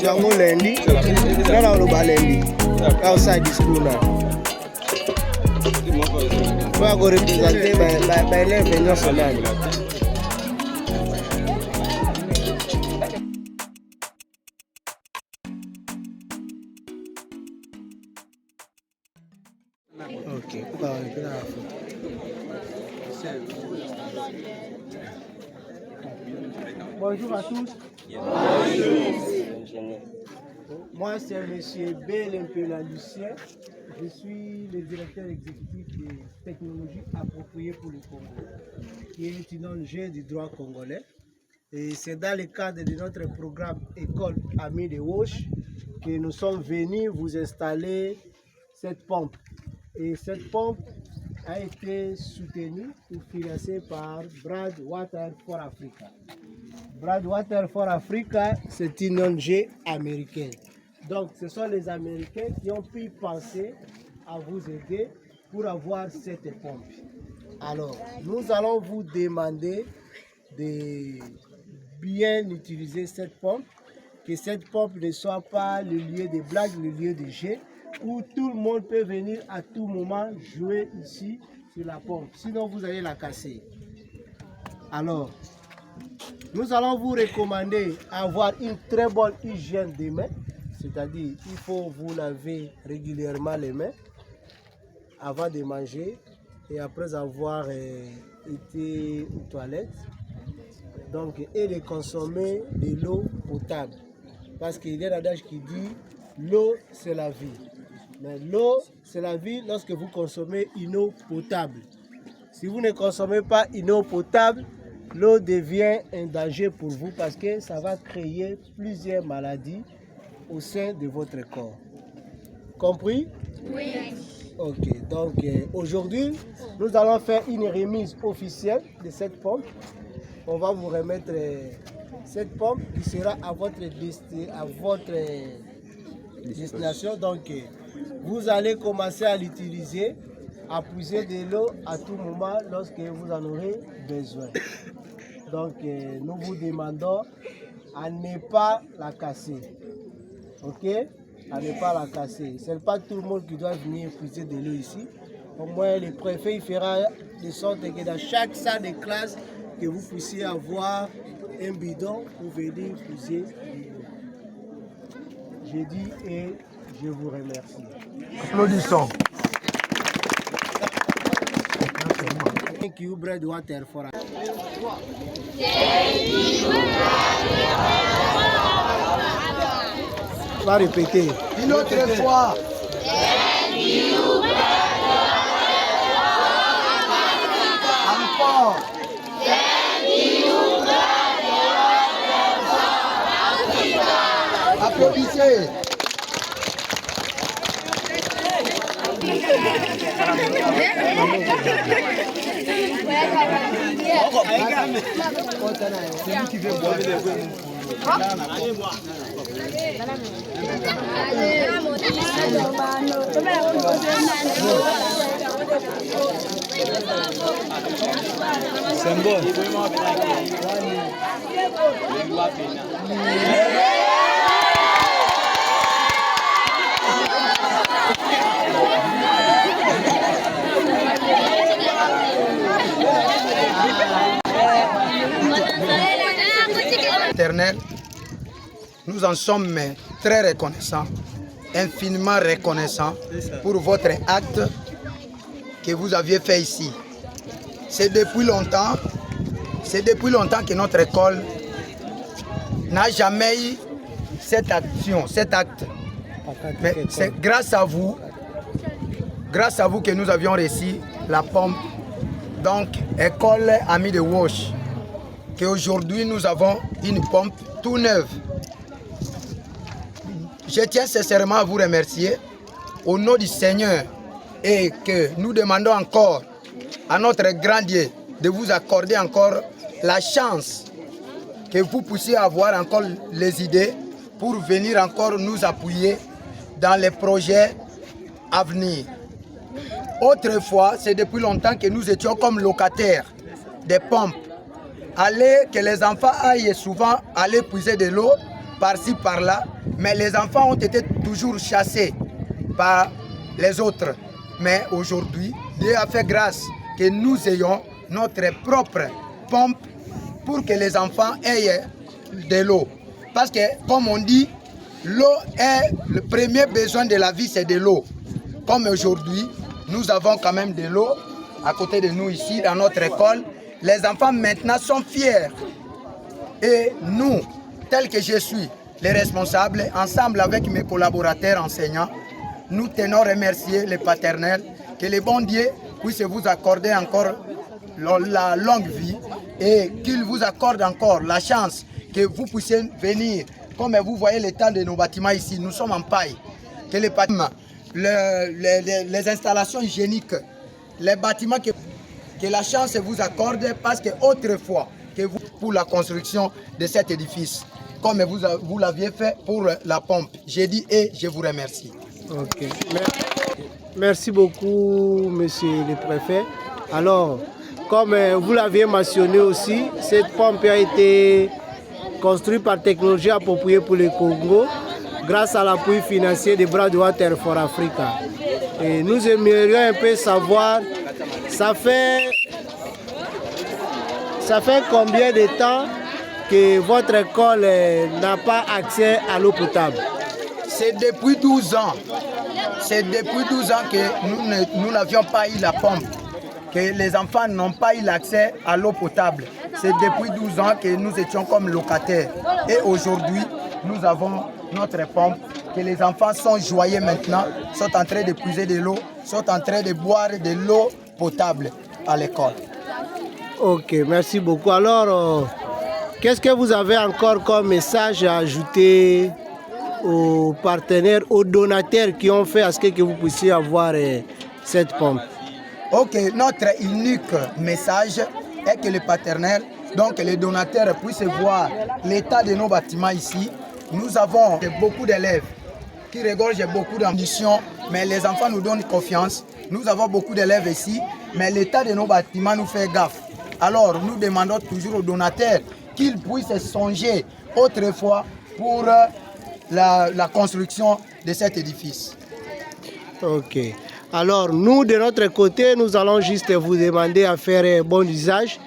Yango lundi, là on va lundi. Outside the school now. On va représenter l'élève national. Ok, bonjour à tous. Moi, c'est M. Belempelan Lucien. Je suis le directeur exécutif des technologies appropriées pour le Congo, qui est une ONG du droit congolais. Et c'est dans le cadre de notre programme École Amis de Wash que nous sommes venus vous installer cette pompe. Et cette pompe a été soutenue ou financée par Brad Water for Africa. Brad Water for Africa, c'est une ONG américaine. Donc, ce sont les Américains qui ont pu penser à vous aider pour avoir cette pompe. Alors, nous allons vous demander de bien utiliser cette pompe, que cette pompe ne soit pas le lieu de blague, le lieu de jeu, où tout le monde peut venir à tout moment jouer ici sur la pompe. Sinon, vous allez la casser. Alors, nous allons vous recommander d'avoir une très bonne hygiène des mains. C'est-à-dire, il faut vous laver régulièrement les mains avant de manger et après avoir été aux toilettes. Donc, et de consommer de l'eau potable. Parce qu'il y a un adage qui dit l'eau, c'est la vie. Mais l'eau, c'est la vie lorsque vous consommez une eau potable. Si vous ne consommez pas une eau potable, l'eau devient un danger pour vous parce que ça va créer plusieurs maladies au sein de votre corps. Compris? Oui. Ok, donc aujourd'hui, nous allons faire une remise officielle de cette pompe. On va vous remettre cette pompe qui sera à votre destination. Donc, vous allez commencer à l'utiliser, à puiser de l'eau à tout moment lorsque vous en aurez besoin. Donc, nous vous demandons à ne pas la casser. Ok? À ne pas la casser. Ce n'est pas tout le monde qui doit venir puiser de l'eau ici. Au moins, le préfet il fera de sorte que dans chaque salle de classe, que vous puissiez avoir un bidon pour venir puiser de l'eau. Je dis et je vous remercie. Applaudissons. Thank you, Brad Water for us. On va répéter. Une autre fois. Encore. Applaudissez. Celui qui veut boire, c'est bon. Éternel, nous en sommes très reconnaissants, infiniment reconnaissants pour votre acte que vous aviez fait ici. C'est depuis longtemps que notre école n'a jamais eu cette action, cet acte. Mais c'est grâce à vous que nous avions reçu la pompe, donc École Amis de Wash, qu'aujourd'hui nous avons une pompe tout neuve. Je tiens sincèrement à vous remercier au nom du Seigneur et que nous demandons encore à notre grand Dieu de vous accorder encore la chance que vous puissiez avoir encore les idées pour venir encore nous appuyer dans les projets à venir. Autrefois, c'est depuis longtemps que nous étions comme locataires des pompes. Que les enfants aillent souvent aller puiser de l'eau par-ci, par-là, mais les enfants ont été toujours chassés par les autres. Mais aujourd'hui, Dieu a fait grâce que nous ayons notre propre pompe pour que les enfants aient de l'eau. Parce que, comme on dit, l'eau est le premier besoin de la vie, c'est de l'eau. Comme aujourd'hui, nous avons quand même de l'eau à côté de nous ici, dans notre école. Les enfants maintenant sont fiers. Et nous, tels que je suis, les responsables, ensemble avec mes collaborateurs enseignants, nous tenons à remercier les paternels, que le bon Dieu puisse vous accorder encore la longue vie et qu'il vous accorde encore la chance que vous puissiez venir. Comme vous voyez l'état de nos bâtiments ici, nous sommes en paille. Que les bâtiments, les installations hygiéniques, les bâtiments que la chance vous accorde parce qu'autrefois, que vous, pour la construction de cet édifice, comme vous l'aviez fait pour la pompe. J'ai dit et je vous remercie. Ok. Merci beaucoup, monsieur le préfet. Alors, comme vous l'aviez mentionné aussi, cette pompe a été construite par technologie appropriée pour le Congo grâce à l'appui financier des bras de Water for Africa. Et nous aimerions un peu savoir, ça fait combien de temps que votre école n'a pas accès à l'eau potable? C'est depuis 12 ans. C'est depuis 12 ans que nous n'avions pas eu la pompe, que les enfants n'ont pas eu l'accès à l'eau potable. C'est depuis 12 ans que nous étions comme locataires. Et aujourd'hui, nous avons notre pompe, que les enfants sont joyeux maintenant, sont en train de puiser de l'eau, sont en train de boire de l'eau potable à l'école. Ok, merci beaucoup. Alors, qu'est-ce que vous avez encore comme message à ajouter aux partenaires, aux donateurs qui ont fait à ce que vous puissiez avoir cette pompe? Ok, notre unique message est que les partenaires, donc les donateurs puissent voir l'état de nos bâtiments ici. Nous avons beaucoup d'élèves qui regorgent beaucoup d'ambition, mais les enfants nous donnent confiance. Nous avons beaucoup d'élèves ici, mais l'état de nos bâtiments nous fait gaffe. Alors nous demandons toujours aux donateurs qu'ils puissent songer autrefois pour la construction de cet édifice. Ok. Alors nous, de notre côté, nous allons juste vous demander à faire bon usage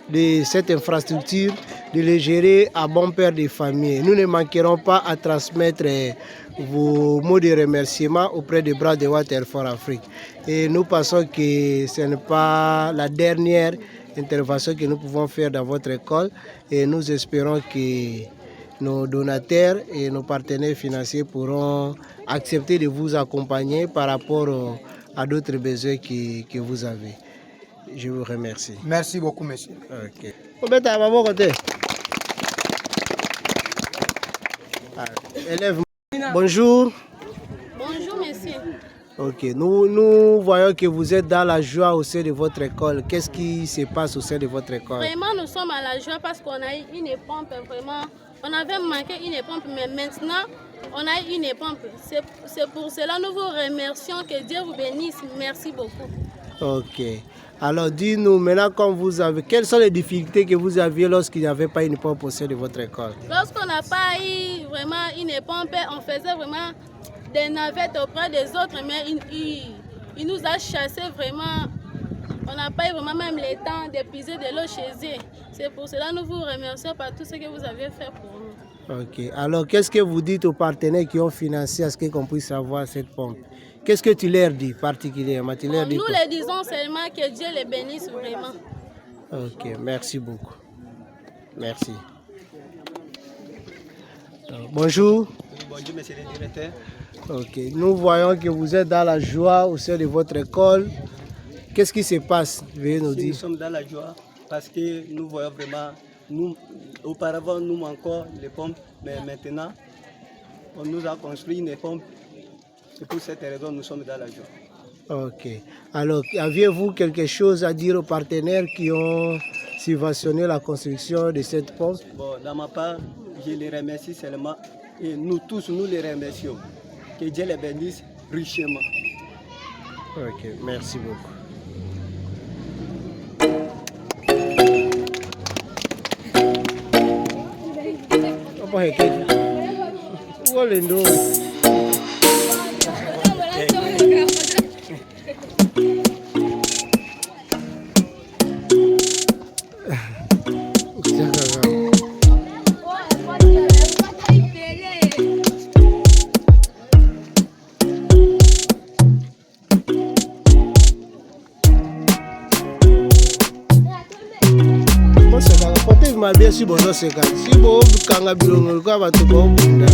de cette infrastructure, de les gérer à bon père de famille. Nous ne manquerons pas à transmettre vos mots de remerciement auprès des bras de Water for Africa. Et nous pensons que ce n'est pas la dernière intervention que nous pouvons faire dans votre école. Et nous espérons que nos donateurs et nos partenaires financiers pourront accepter de vous accompagner par rapport à d'autres besoins que vous avez. Je vous remercie. Merci beaucoup, monsieur. Ok. Élève, bonjour. Bonjour, monsieur. Ok, nous voyons que vous êtes dans la joie au sein de votre école. Qu'est-ce qui se passe au sein de votre école? Vraiment, nous sommes à la joie parce qu'on a eu une pompe, vraiment. On avait manqué une pompe, mais maintenant, on a eu une pompe. C'est pour cela que nous vous remercions. Que Dieu vous bénisse. Merci beaucoup. Ok. Alors, dis-nous maintenant, quelles sont les difficultés que vous aviez lorsqu'il n'y avait pas une pompe au sein de votre école? Lorsqu'on n'a pas eu vraiment une pompe, on faisait vraiment des navettes auprès des autres, mais il nous a chassés vraiment. On n'a pas eu vraiment même le temps d'épuiser de l'eau chez eux. C'est pour cela que nous vous remercions par tout ce que vous avez fait pour nous. Ok. Alors, qu'est-ce que vous dites aux partenaires qui ont financé à ce qu'on puisse avoir cette pompe? Qu'est-ce que tu leur dis particulièrement? Nous leur disons seulement que Dieu les bénisse vraiment. Ok, merci beaucoup. Merci. Bonjour. Bonjour, monsieur le directeur. Ok, nous voyons que vous êtes dans la joie au sein de votre école. Qu'est-ce qui se passe? Veuillez nous dire. Nous sommes dans la joie parce que nous voyons vraiment, auparavant nous manquons les pompes, mais maintenant on nous a construit une pompe. Et pour cette raison, nous sommes dans la joie. Ok. Alors, aviez-vous quelque chose à dire aux partenaires qui ont subventionné la construction de cette pompe? Bon, dans ma part, je les remercie seulement et nous tous, nous les remercions. Que Dieu les bénisse richement. Ok, merci beaucoup. Okay. Wolendo. Bien si bozo sekati si bo kanga bilongo kwa bato ba bunda